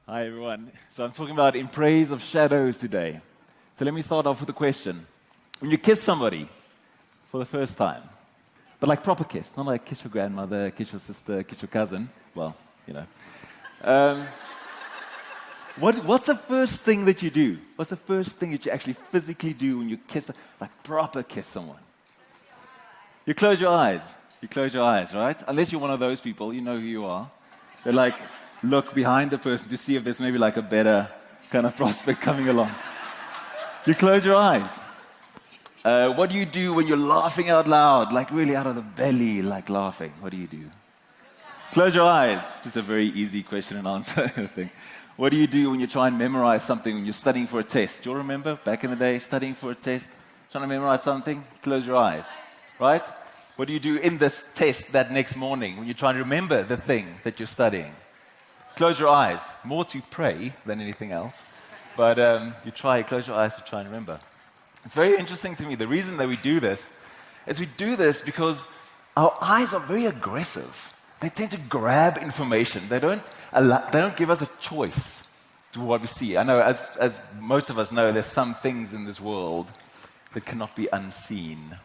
Hi, everyone. So I'm talking about in praise of shadows today. So let me start off with a question. When you kiss somebody for the first time, but like proper kiss, not like kiss your grandmother, kiss your sister, kiss your cousin, well, you know. What's the first thing that you do? What's the first thing that you actually physically do when you kiss, like proper kiss someone? You close your eyes. You close your eyes, right? Unless you're one of those people, you know who you are. They like look behind the person to see if there's maybe like a better kind of prospect coming along. You close your eyes. What do you do when you're laughing out loud, like really out of the belly, like laughing? What do you do? Close your eyes. This is a very easy question and answer thing. What do you do when you try and memorize something when you're studying for a test? Do you remember back in the day, studying for a test, trying to memorize something? Close your eyes, right? What do you do in this test that next morning when you're trying to remember the thing that you're studying? Close your eyes. More to pray than anything else. But close your eyes to try and remember. It's very interesting to me. The reason that we do this is we do this because our eyes are very aggressive. They tend to grab information. They don't give us a choice to what we see. I know, as most of us know, there's some things in this world that cannot be unseen.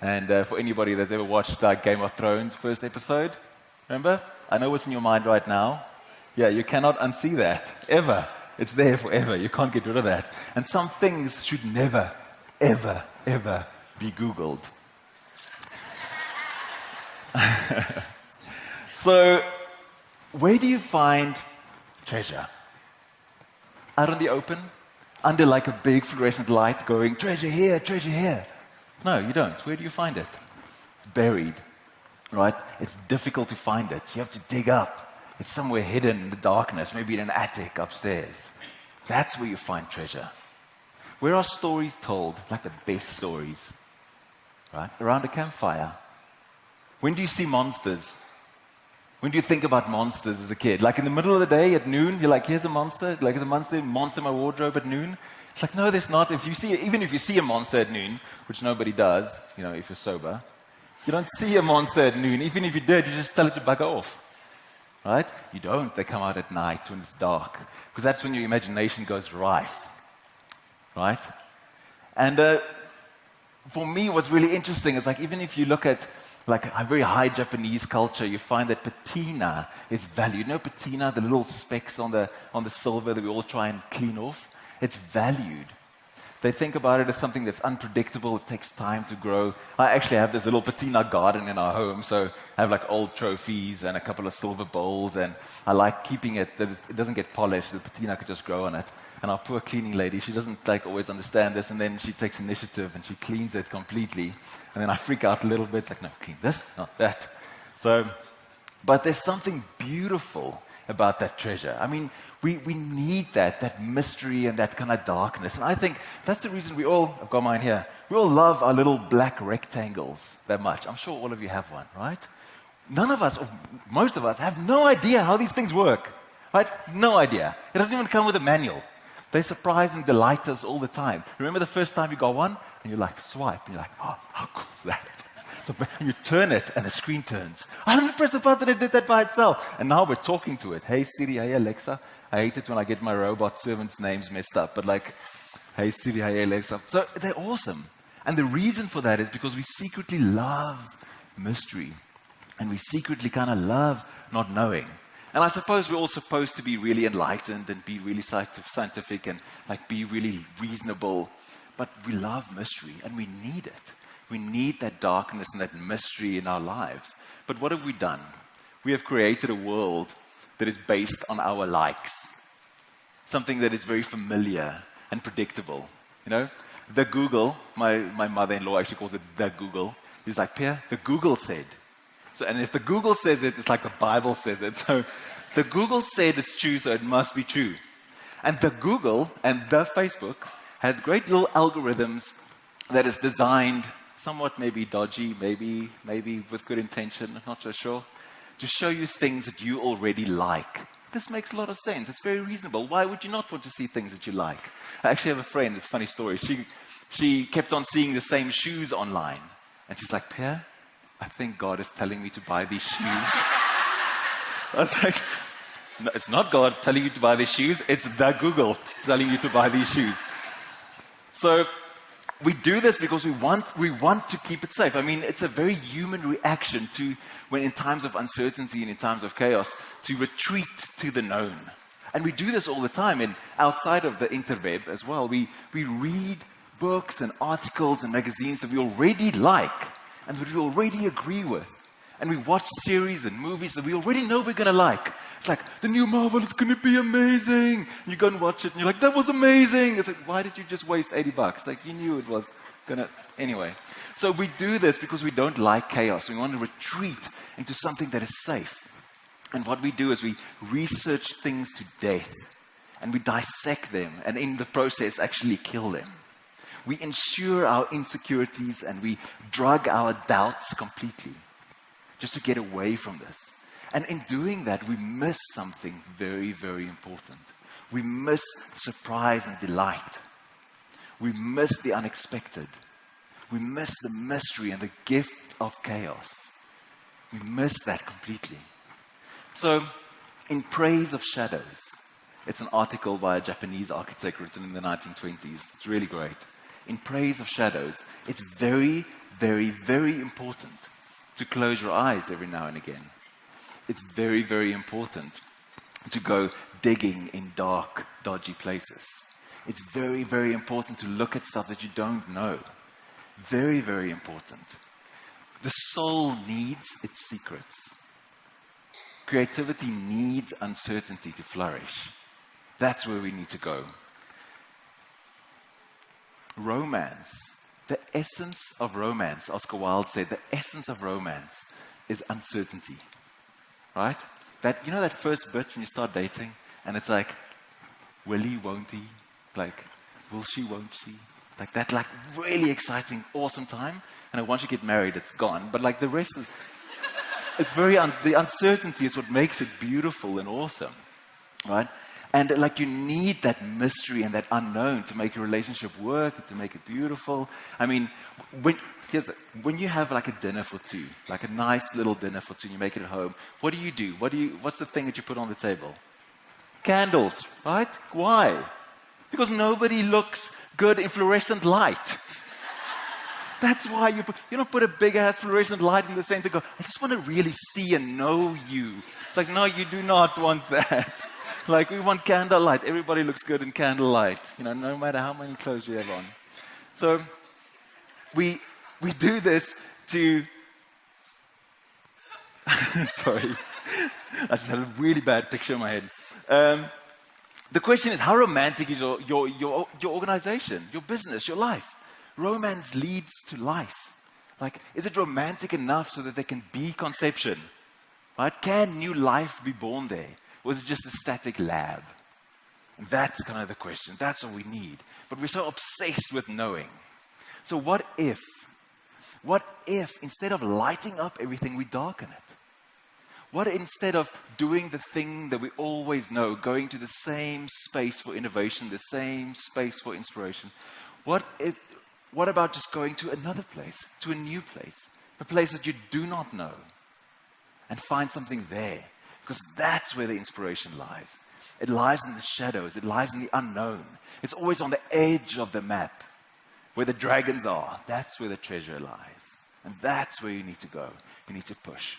And for anybody that's ever watched Game of Thrones first episode, remember? I know what's in your mind right now. Yeah, you cannot unsee that, ever. It's there forever. You can't get rid of that. And some things should never, ever, ever be Googled. So, where do you find treasure? Out in the open? Under like a big fluorescent light going, treasure here, treasure here. No, you don't. Where do you find it? It's buried, right? It's difficult to find it. You have to dig up. It's somewhere hidden in the darkness, maybe in an attic upstairs. That's where you find treasure. Where are stories told, like the best stories? Right? Around a campfire. When do you see monsters? When do you think about monsters as a kid? Like in the middle of the day at noon, you're like, here's a monster. Like, there's a monster in my wardrobe at noon. It's like, no, there's not. Even if you see a monster at noon, which nobody does, if you're sober, you don't see a monster at noon. Even if you did, you just tell it to bugger off. Right? You don't. They come out at night when it's dark. Because that's when your imagination goes rife. Right? And for me, what's really interesting is like, even if you look at like a very high Japanese culture, you find that patina is valued. You know patina, the little specks on the silver that we all try and clean off? It's valued. They think about it as something that's unpredictable. It takes time to grow. I actually have this little patina garden in our home, so I have like old trophies and a couple of silver bowls, and I like keeping it that it doesn't get polished. The patina could just grow on it. And our poor cleaning lady, she doesn't like always understand this, and then she takes initiative and she cleans it completely. And then I freak out a little bit. It's like, no, clean this, not that. But there's something beautiful about that treasure. I mean, we need that mystery and that kind of darkness. And I think that's the reason I've got mine here, we all love our little black rectangles that much. I'm sure all of you have one, right? None of us, or most of us, have no idea how these things work, right? No idea. It doesn't even come with a manual. They surprise and delight us all the time. Remember the first time you got one? And you're like, swipe. And you're like, oh, how cool is that? So you turn it, and the screen turns. I didn't press the button, it did that by itself. And now we're talking to it. Hey, Siri, hey, Alexa. I hate it when I get my robot servants' names messed up. But like, hey, Siri, hey, Alexa. So they're awesome. And the reason for that is because we secretly love mystery. And we secretly kind of love not knowing. And I suppose we're all supposed to be really enlightened and be really scientific and like be really reasonable. But we love mystery, and we need it. We need that darkness and that mystery in our lives. But what have we done? We have created a world that is based on our likes. Something that is very familiar and predictable. The Google, my mother-in-law actually calls it the Google. He's like, Pierre, the Google said. And if the Google says it, it's like the Bible says it. So the Google said it's true, so it must be true. And the Google and the Facebook has great little algorithms that is designed somewhat maybe dodgy, maybe with good intention, not so sure, to show you things that you already like. This makes a lot of sense. It's very reasonable. Why would you not want to see things that you like? I actually have a friend, it's a funny story. She kept on seeing the same shoes online. And she's like, Pierre, I think God is telling me to buy these shoes. I was like, No, it's not God telling you to buy these shoes. It's the Google telling you to buy these shoes. So we do this because we want to keep it safe. I mean, it's a very human reaction to, when in times of uncertainty and in times of chaos, to retreat to the known. And we do this all the time, and outside of the interweb as well. We read books and articles and magazines that we already like and that we already agree with. And we watch series and movies that we already know we're going to like. It's like, the new Marvel is going to be amazing. And you go and watch it and you're like, that was amazing. It's like, why did you just waste $80? Like, you knew it was going to... Anyway. So we do this because we don't like chaos. We want to retreat into something that is safe. And what we do is we research things to death. And we dissect them. And in the process, actually kill them. We ensure our insecurities and we drug our doubts completely, just to get away from this. And in doing that, we miss something very, very important. We miss surprise and delight. We miss the unexpected. We miss the mystery and the gift of chaos. We miss that completely. So, in Praise of Shadows, it's an article by a Japanese architect written in the 1920s. It's really great. In Praise of Shadows, it's very, very, very important to close your eyes every now and again. It's very, very important to go digging in dark, dodgy places. It's very, very important to look at stuff that you don't know. Very, very important. The soul needs its secrets. Creativity needs uncertainty to flourish. That's where we need to go. Romance. The essence of romance, Oscar Wilde said, the essence of romance is uncertainty. Right? That, you know that first bit when you start dating, and it's like, will he, won't he? Like, will she, won't she? Like that, like really exciting, awesome time. And once you get married, it's gone. But like the rest is, it's very, the uncertainty is what makes it beautiful and awesome. Right? And like you need that mystery and that unknown to make your relationship work and to make it beautiful. I mean, when you have like a dinner for two, like a nice little dinner for two, you make it at home, what do? What's the thing that you put on the table? Candles, right? Why? Because nobody looks good in fluorescent light. That's why you don't put a big ass fluorescent light in the center and go, I just want to really see and know you. It's like, no, you do not want that. Like, we want candlelight. Everybody looks good in candlelight, no matter how many clothes you have on. So we do this to... Sorry. I just had a really bad picture in my head. The question is, how romantic is your organization, your business, your life? Romance leads to life. Like, is it romantic enough so that there can be conception? Right? Can new life be born there? Or is it just a static lab? And that's kind of the question. That's what we need. But we're so obsessed with knowing. So what if instead of lighting up everything, we darken it? What instead of doing the thing that we always know, going to the same space for innovation, the same space for inspiration, what about just going to another place, to a new place, a place that you do not know, and find something there? Because that's where the inspiration lies. It lies in the shadows. It lies in the unknown. It's always on the edge of the map, where the dragons are. That's where the treasure lies. And that's where you need to go. You need to push.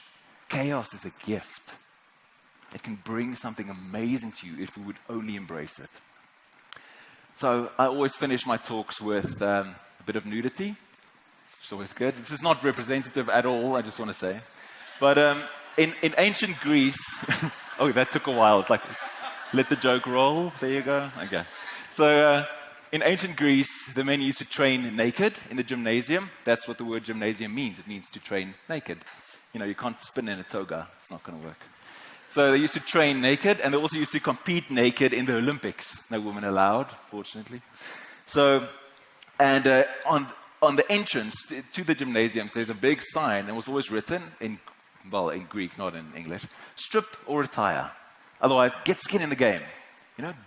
Chaos is a gift. It can bring something amazing to you if we would only embrace it. So I always finish my talks with a bit of nudity, which is always good. This is not representative at all, I just want to say. But in ancient Greece, oh, that took a while. It's like, let the joke roll. There you go. Okay. So in ancient Greece, the men used to train naked in the gymnasium. That's what the word gymnasium means. It means to train naked. You can't spin in a toga. It's not going to work. So they used to train naked, and they also used to compete naked in the Olympics. No women allowed, fortunately. So, and on the entrance to the gymnasiums, there's a big sign, and it was always written in Greek, not in English, strip or retire. Otherwise, get skin in the game.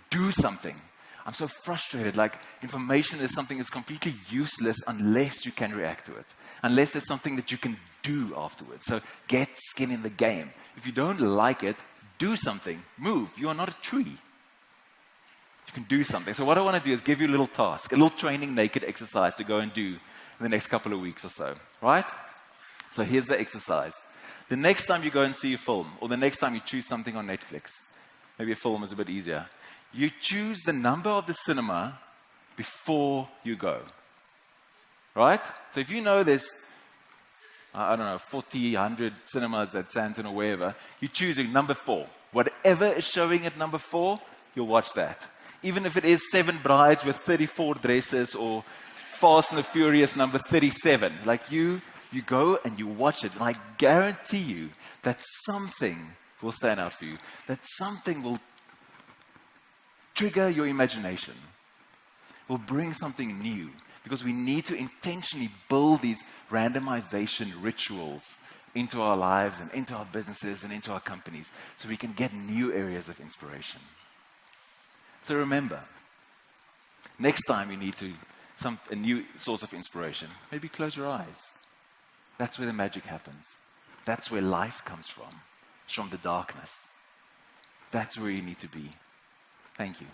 Do something. I'm so frustrated. Like, information is something that's completely useless unless you can react to it. Unless there's something that you can do afterwards. So get skin in the game. If you don't like it, do something. Move. You are not a tree. You can do something. So what I want to do is give you a little task, a little training naked exercise to go and do in the next couple of weeks or so, right? So here's the exercise. The next time you go and see a film, or the next time you choose something on Netflix, maybe a film is a bit easier, you choose the number of the cinema before you go, right? So if you know there's, 40, 100 cinemas at Santon or wherever, you're choosing number 4. Whatever is showing at number 4, you'll watch that. Even if it is 7 Brides with 34 dresses, or Fast and the Furious number 37, like you go and you watch it, and I guarantee you that something will stand out for you, that something will trigger your imagination, will bring something new, because we need to intentionally build these randomization rituals into our lives and into our businesses and into our companies so we can get new areas of inspiration. So remember, next time you need a new source of inspiration, maybe close your eyes. That's where the magic happens. That's where life comes from. It's from the darkness. That's where you need to be. Thank you.